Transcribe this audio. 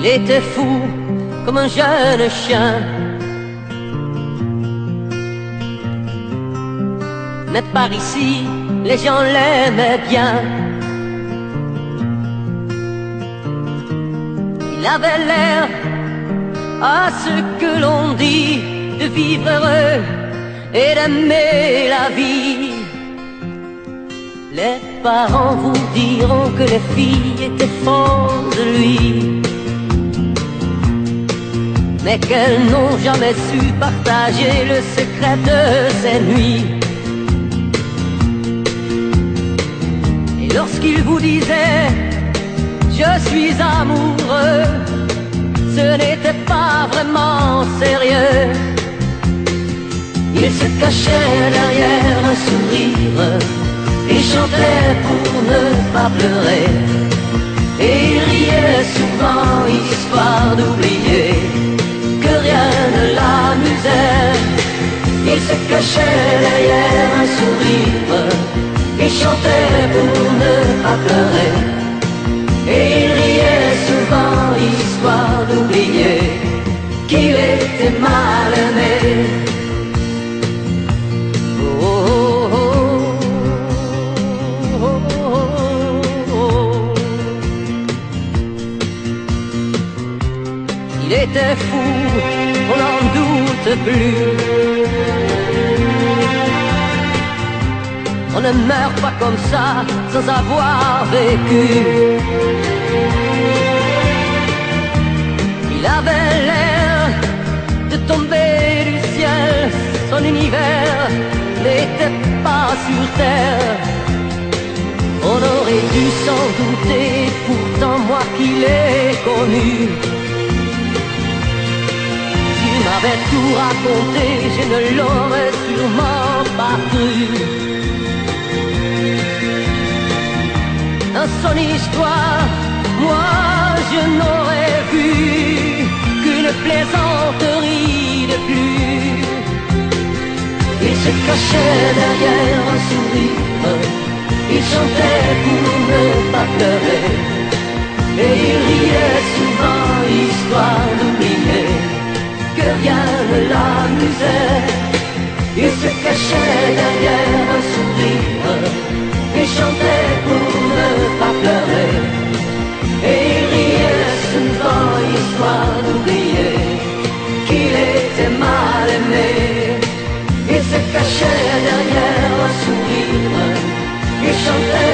Il était fou comme un jeune chien, mais par ici, les gens l'aimaient bien. Il avait l'air, à ce que l'on dit, de vivre heureux et d'aimer la vie. Les parents vous diront que les filles étaient folles de lui, mais qu'elles n'ont jamais su partager le secret de ses nuits. Et lorsqu'il vous disait « je suis amoureux », ce n'était pas vraiment sérieux. Il se cachait derrière un sourire et chantait pour ne pas pleurer. Et il riait souvent, histoire d'oublier que rien ne l'amusait. Il se cachait derrière un sourire et chantait pour ne pas pleurer. Et il riait souvent, histoire d'oublier qu'il était mal aimé. Il était fou, on n'en doute plus. On ne meurt pas comme ça sans avoir vécu. Il avait l'air de tomber du ciel, son univers n'était pas sur terre. On aurait dû s'en douter, pourtant moi qui l'ai connu, s'il m'avait tout raconté, je ne l'aurais sûrement pas cru. Dans son histoire, moi je n'aurais vu qu'une plaisanterie de plus. Il se cachait derrière un sourire, il chantait pour ne pas pleurer. Et il riait souvent, histoire d'oublier que rien ne l'amusait. Il se cachait derrière un sourire et chantait pour ne pas pleurer. Et il riait souvent, histoire d'oublier qu'il était mal aimé. Il se cachait derrière un sourire et chantait